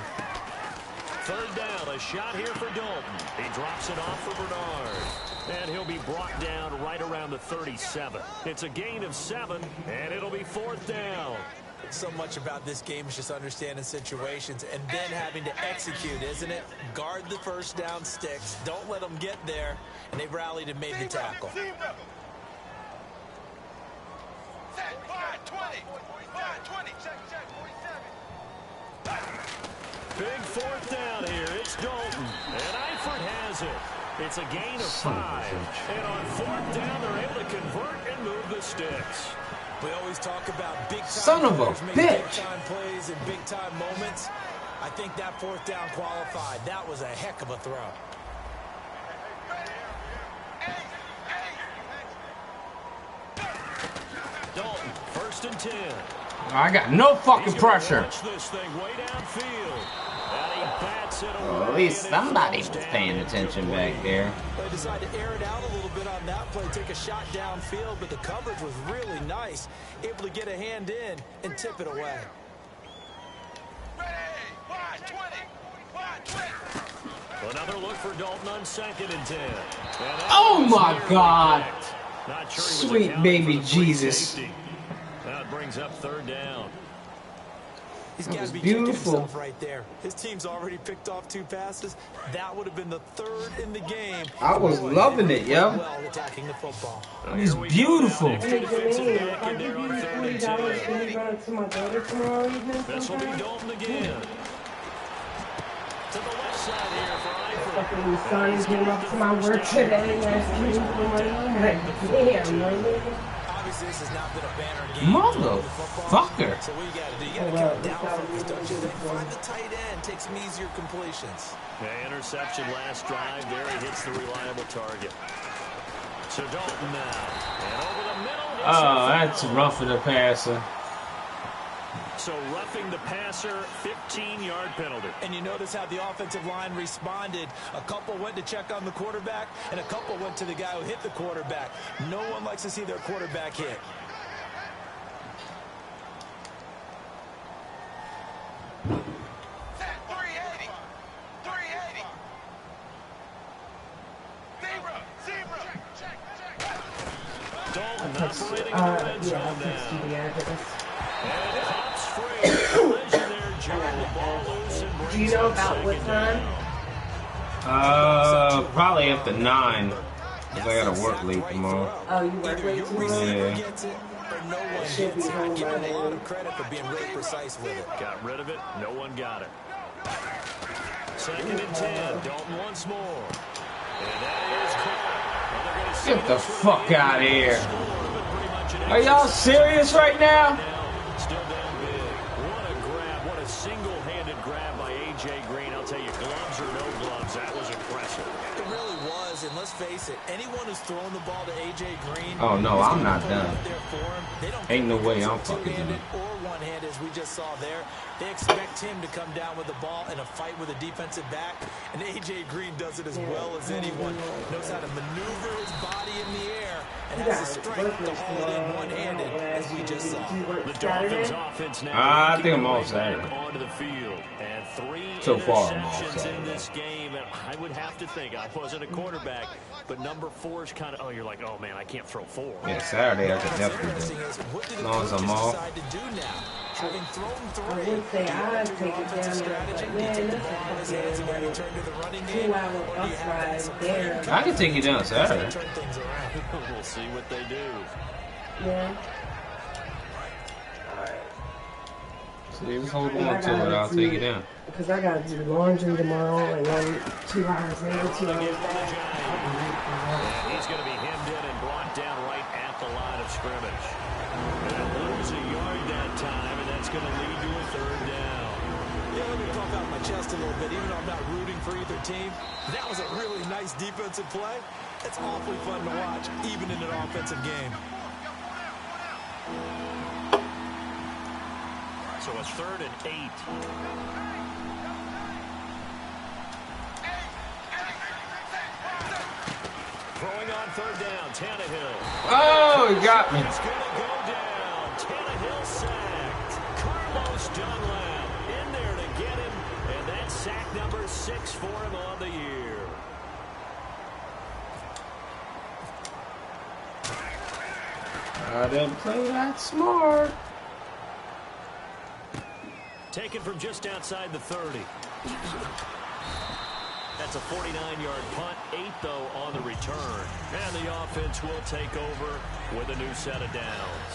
Third down, a shot here for Dalton. He drops it off for Bernard. And he'll be brought down right around the 37. It's a gain of 7, and it'll be 4th down. So much about this game is just understanding situations and then having to execute, isn't it? Guard the first down sticks. Don't let them get there. And they rallied and made the tackle. Big 4th down here. It's Dalton. And Eifert has it. It's a gain of 5. And on 4th down, they're able to convert and move the sticks. We always talk about big-time son of a bitch. Big-time plays and big-time moments. I think that 4th down qualified. That was a heck of a throw. Dalton, 1st and 10. I got no fucking pressure. Watch this thing way downfield. And he bats it away. Well, at least somebody was paying attention back there. They decided to air it out a little bit on that play, take a shot downfield, but the coverage was really nice. Able to get a hand in and tip it away. Another look for Dalton on 2nd and 10. Oh my God. Not sure Sweet baby Jesus. That brings up 3rd down. He's got to be beautiful. kicking himself right there. His team's already picked off 2 passes. That would have been the 3rd in the game. I was loving it, yo. Well, attacking the football. It was beautiful. Extra defensive back in there on 3rd and 10. Can you run it to my daughter tomorrow evening? This will be Dalton again. To the left side here for Eifert. Fucking son came up to my work today and asked me for money. I'm like, damn, man. Obviously, this has not been a banner game. Motherfucker. So what you got to do? You got to come down focus, don't you think? Find the tight end, take some easier completions. Yeah, interception last drive. There he hits the reliable target. So Dalton now. And over the middle. Oh, that's rough for the passer. So roughing the passer, 15-yard penalty. And you notice how the offensive line responded. A couple went to check on the quarterback, and a couple went to the guy who hit the quarterback. No one likes to see their quarterback hit. Dalton operating in the red zone now. The address. And pops free. Collision there jerking the ball loose and Do brings you know up about what second time? down. Probably after 9. Because I gotta work late tomorrow. Oh, you work late tomorrow? Yeah. Gets it, or no one Should be gets it. home Give by him a lot then. of credit for being really precise with it. Got rid of it. No one got it. Second and 10. Dalton once more. And that is caught. Well, they're gonna see Get the this one fuck again. out of here. Score, but pretty much an Are y'all exit. serious right now? Still down big. What a grab. What a single-handed grab by A.J. Green. I'll tell you, gloves or no gloves, that was impressive. It really was, and let's face it, anyone who's thrown the ball to A.J. Green... Oh, no, is I'm gonna not put it done. out there for him. They don't Ain't no care way if I'm it's fucking two-handed done. or one-handed, as we just saw there. They expect him to come down with the ball in a fight with a defensive back, and A.J. Green does it as well as anyone. Knows how to maneuver his body in the air and has the strength to hold it one-handed, as we just saw. The Dolphins offense now I think I'm making off their way Saturday. back onto the field. And 3 So far, I'm off interceptions in Saturday. this game. And I would have to think, I wasn't a quarterback, but number 4 is kind of, oh, you're like, oh, man, I can't throw 4. Yeah, Saturday I could What's definitely interesting do. is, what do As the long as I'm coaches off. decide to do now? Having thrown I three, would say do you I'd alter take your it offensive down there, strategy? but Do you man, take the that's ball in his a hands and fucking maybe turn to the running game? 2 hour Or do bus you have that ride there. I can take you down Saturday. turn things around? We'll see what they do. Yeah. See, we hold on to it. I'll take you down. Because I gotta do laundry tomorrow, and then 2 hours there, 2 hours back. And he's going to be hemmed in and brought down right at the line of scrimmage. And lose a yard that time, and that's going to lead to a 3rd down. Yeah, let me pump out my chest a little bit, even though I'm not rooting for either team. That was a really nice defensive play. It's awfully fun to watch, even in an offensive game. So it's 3rd and 8. Throwing on 3rd down, Tannehill. Oh, he got me. It's going to go down. Tannehill sacked. Carlos Dunlap in there to get him. And that's sack number 6 for him on the year. I didn't play that smart. Taken from just outside the 30. That's a 49-yard punt, 8, though, on the return. And the offense will take over with a new set of downs.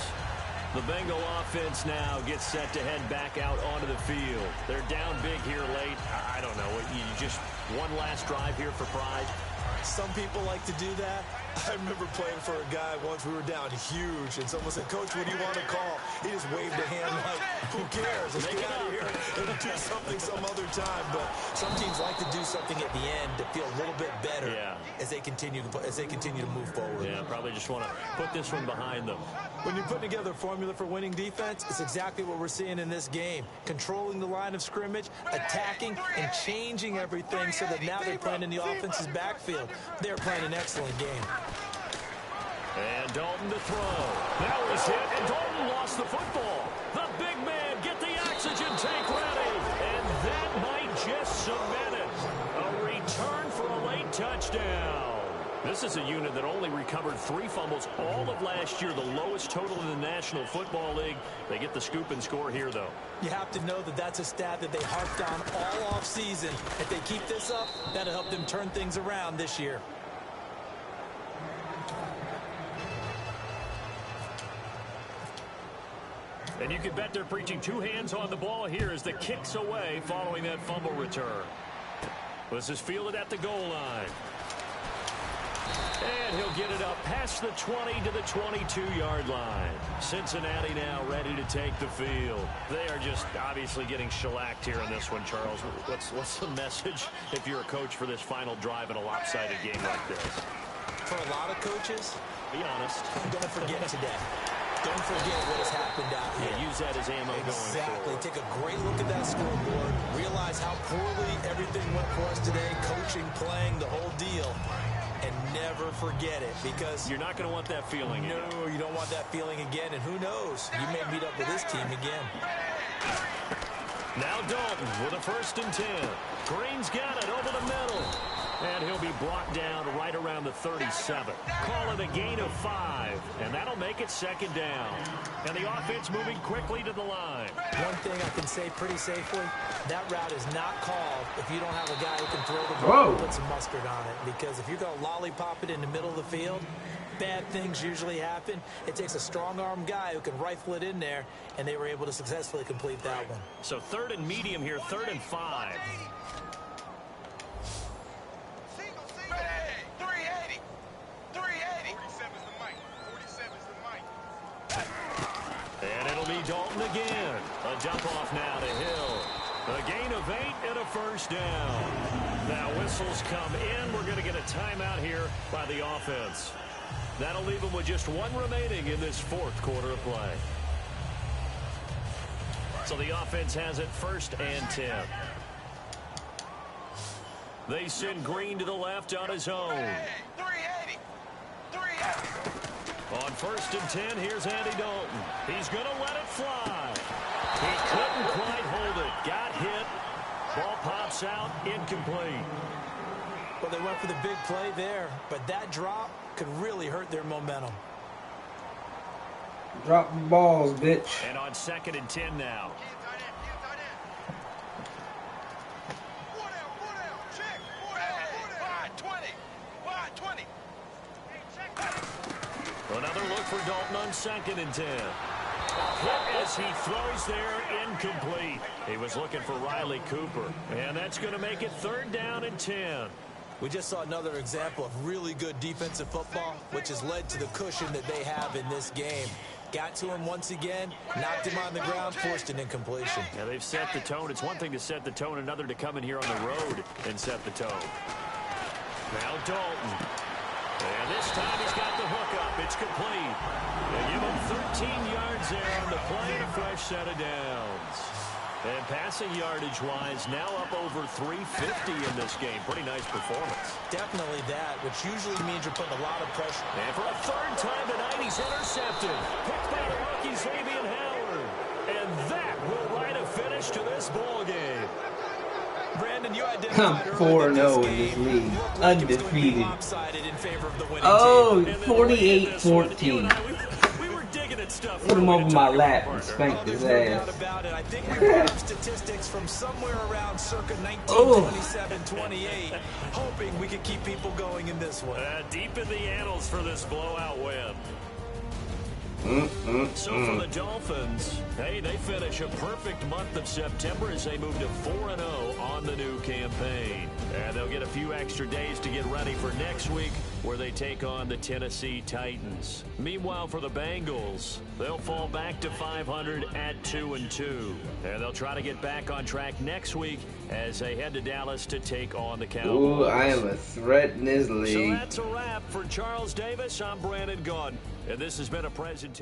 The Bengal offense now gets set to head back out onto the field. They're down big here late. I don't know. You just one last drive here for pride. Some people like to do that. I remember playing for a guy once. We were down huge, and someone said, "Coach, what do you want to call?" He just waved a hand like, "Who cares? Let's get out of here and do something some other time." But some teams like to do something at the end to feel a little bit better as they continue to move forward. Yeah, probably just want to put this one behind them. When you're putting together a formula for winning defense, it's exactly what we're seeing in this game. Controlling the line of scrimmage, attacking, and changing everything so that now they're playing in the offense's backfield. They're playing an excellent game. And Dalton to throw. That was hit, and Dalton lost the football. The big man, get the oxygen tank ready. And that might just cement it. A return for a late touchdown. This is a unit that only recovered 3 fumbles all of last year, the lowest total in the National Football League. They get the scoop and score here, though. You have to know that that's a stat that they harped on all offseason. If they keep this up, that'll help them turn things around this year. And you can bet they're preaching 2 hands on the ball here as the kick's away following that fumble return. This is fielded at the goal line. And he'll get it up past the 20 to the 22-yard line. Cincinnati now ready to take the field. They are just obviously getting shellacked here in this one, Charles. What's the message if you're a coach for this final drive in a lopsided game like this? For a lot of coaches, be honest. Don't forget today. Don't forget what has happened out here. Yeah, use that as ammo going forward. Take a great look at that scoreboard. Realize how poorly everything went for us today. Coaching, playing, the whole deal. And never forget it, because you're not going to want that feeling again. No, you don't want that feeling again. And who knows? You may meet up with this team again. Now Dalton with a 1st and 10. Green's got it over the middle. And he'll be brought down right around the 37. Call it a gain of 5, and that'll make it 2nd down. And the offense moving quickly to the line. One thing I can say pretty safely, that route is not called if you don't have a guy who can throw the ball and put some mustard on it. Because if you're going to lollipop it in the middle of the field, bad things usually happen. It takes a strong-arm guy who can rifle it in there, and they were able to successfully complete that one. So 3rd and medium here, 3rd and 5. And it'll be Dalton again. A dump off now to Hill. A gain of 8 and a 1st down. Now whistles come in. We're going to get a timeout here by the offense. That'll leave them with just 1 remaining in this 4th quarter of play. So the offense has it 1st and 10. They send Green to the left on his own. On 1st and 10, here's Andy Dalton. He's going to let it fly. He couldn't quite hold it. Got hit. Ball pops out. Incomplete. Well, they went for the big play there, but that drop could really hurt their momentum. Drop the balls, bitch. And on 2nd and 10 now. Another look for Dalton on 2nd and 10. Hit as he throws there, incomplete. He was looking for Riley Cooper. And that's going to make it 3rd down and 10. We just saw another example of really good defensive football, which has led to the cushion that they have in this game. Got to him once again, knocked him on the ground, forced an incompletion. Yeah, they've set the tone. It's one thing to set the tone, another to come in here on the road and set the tone. Now Dalton. And this time he's got the hook up. It's complete. They give him 13 yards there on the play and a fresh set of downs. And passing yardage-wise, now up over 350 in this game. Pretty nice performance. Definitely that, which usually means you're putting a lot of pressure. And for a 3rd time tonight, he's intercepted. Picked by the rookie, Xavier Howard. And that will write a finish to this ball game. Brandon, you identified I'm 4-0 in this league. Undefeated. Oh, 48-14. We were digging at stuff. Put him over my lap and spanked his ass. I think we have statistics from somewhere around circa 1927-28, hoping we could keep people going in this one. Deep in the annals for this blowout win. So for the Dolphins, hey, they finish a perfect month of September as they move to 4-0 on the new campaign. And they'll get a few extra days to get ready for next week where they take on the Tennessee Titans. Meanwhile, for the Bengals, they'll fall back to 500 at 2-2. And they'll try to get back on track next week as they head to Dallas to take on the Cowboys. Ooh, I am a threat in this league. So that's a wrap for Charles Davis. I'm Brandon Gaudin, and this has been a presentation.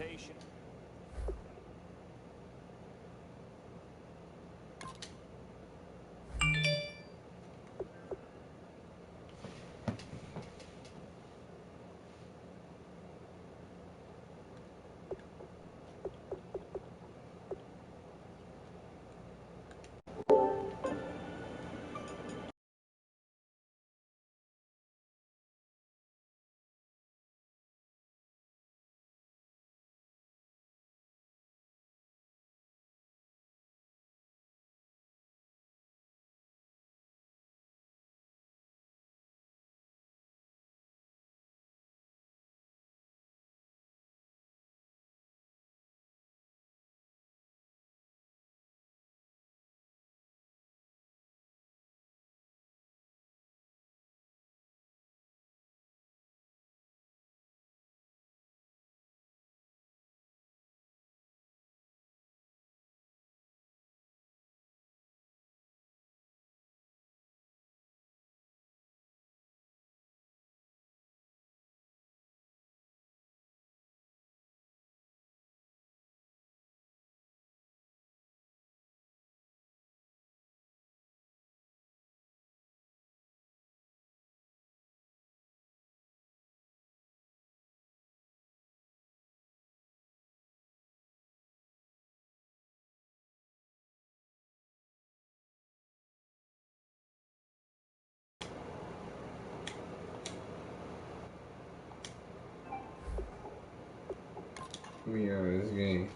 Me out of this game.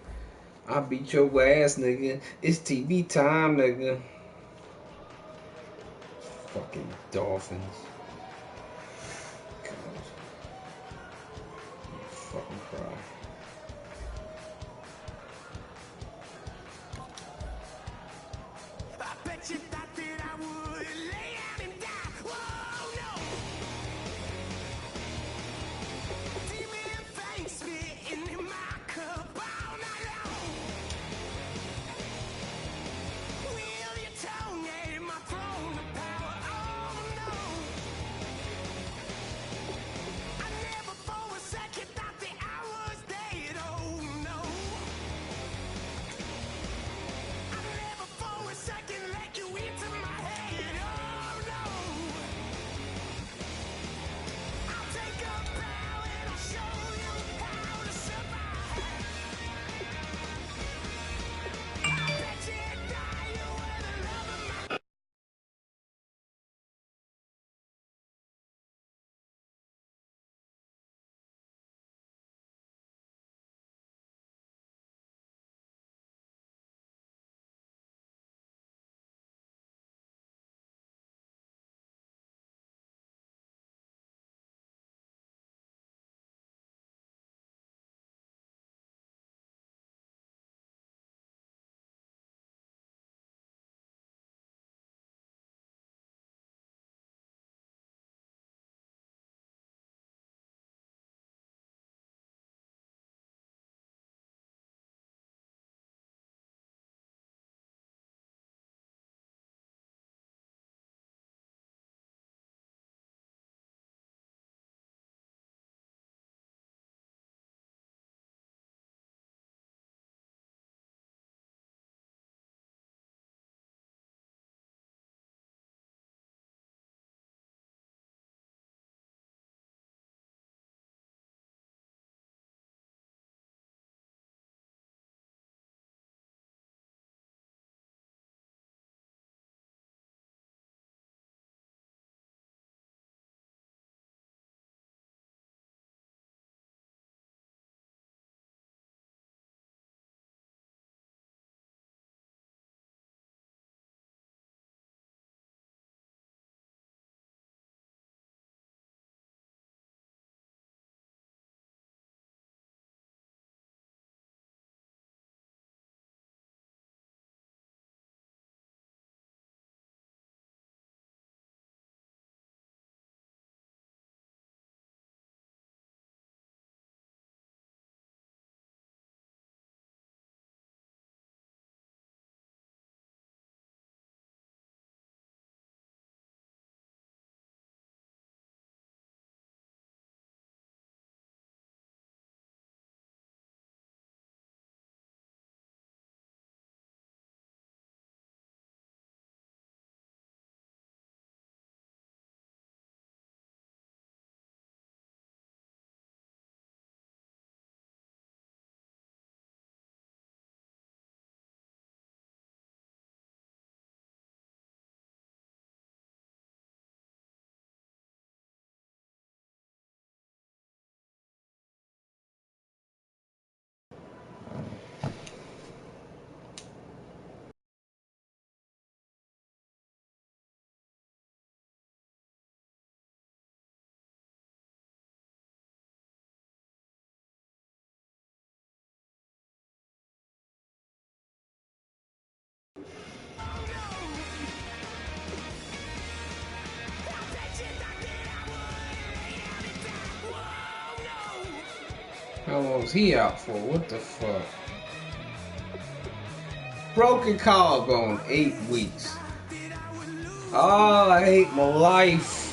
I beat your ass, nigga. It's TV time, nigga. Fucking Dolphins. God. I'm fucking cry. I bet you thought that I would lay out and die. Whoa, no. Demon things spitting in my cup all night long. Will your tongue at my throne of power? Oh, no. I never for a second thought that I was dead. Oh, no. I never for a second let you into my head. Oh, no. I'll take a bow and I'll show you how to survive. I bet you die, you were the love of my How long was he out for? What the fuck? Broken collarbone, 8 weeks. Oh, I hate my life.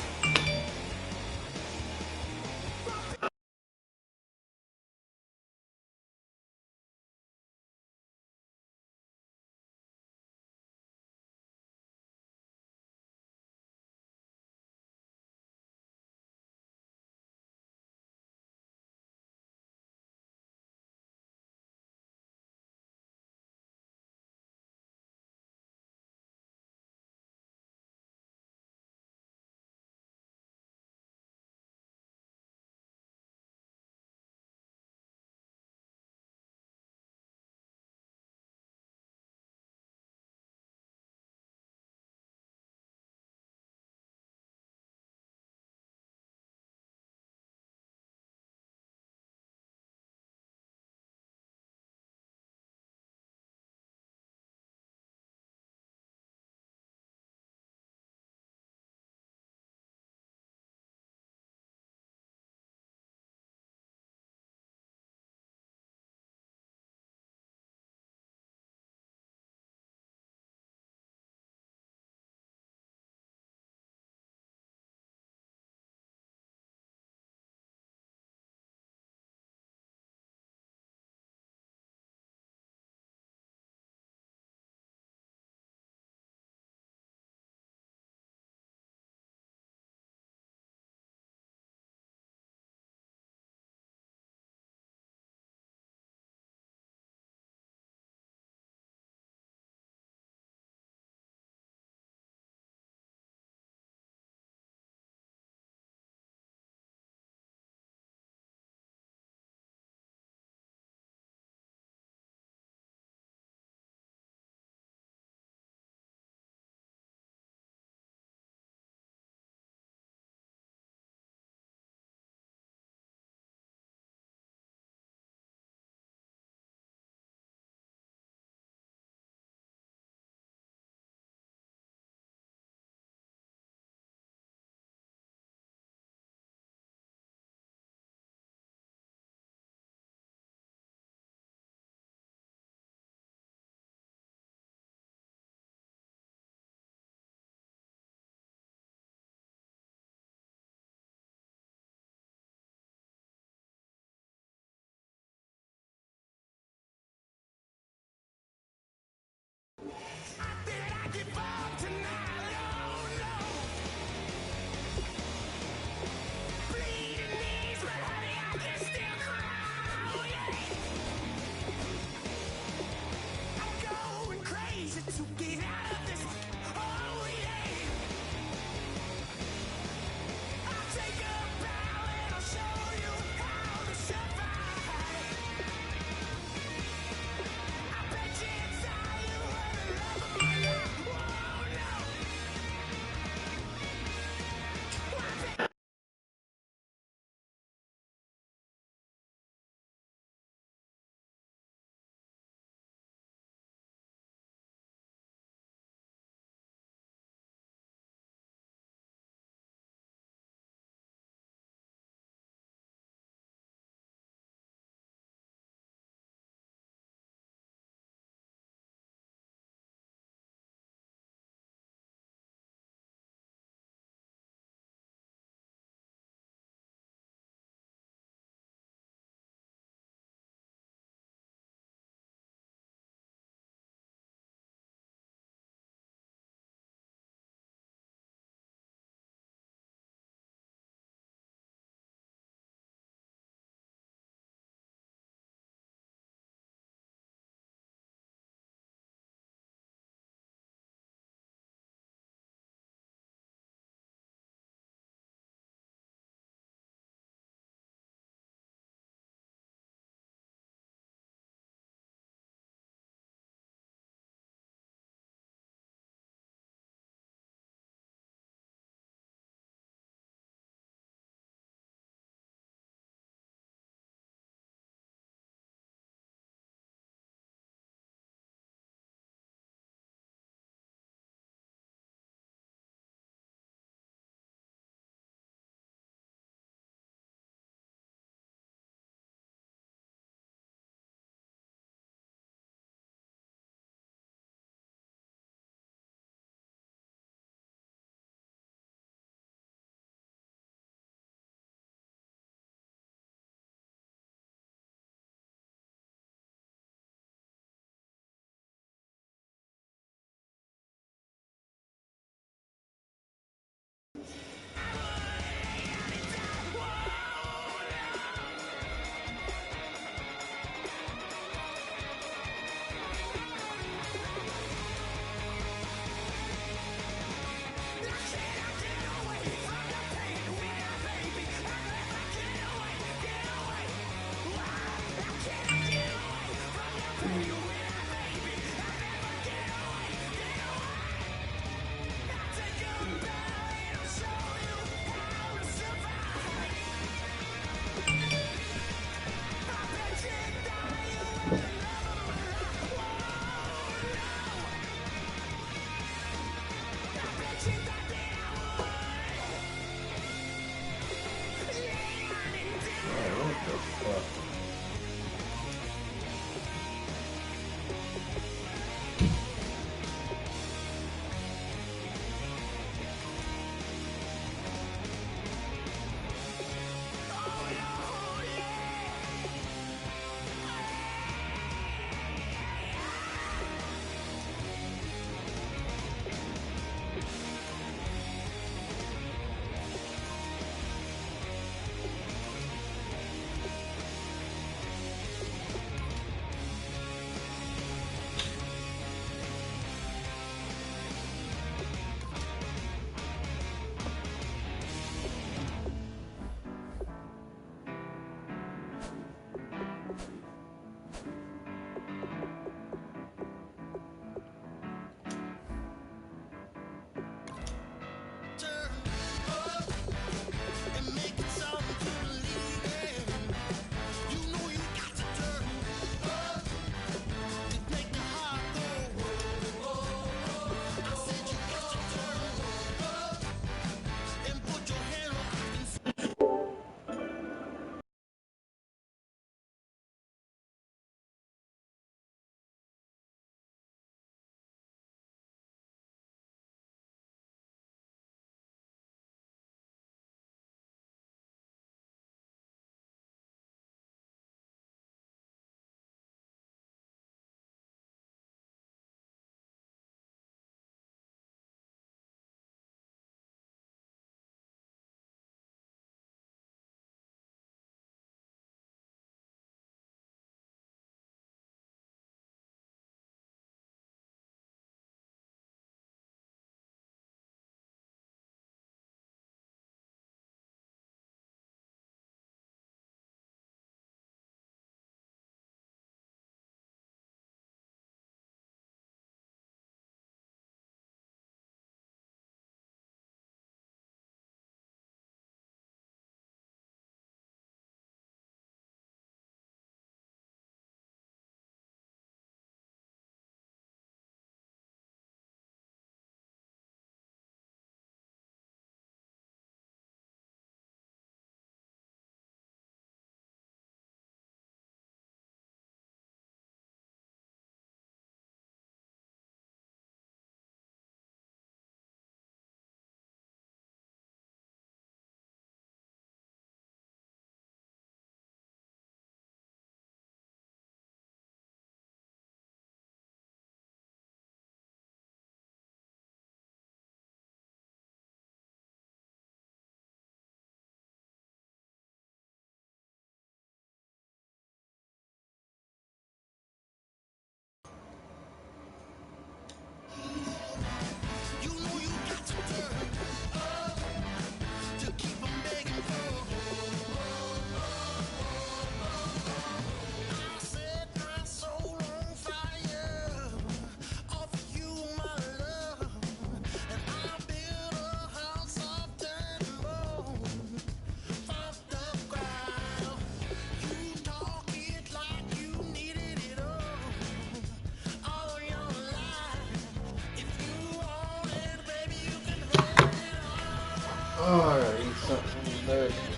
Oh, I gotta eat something.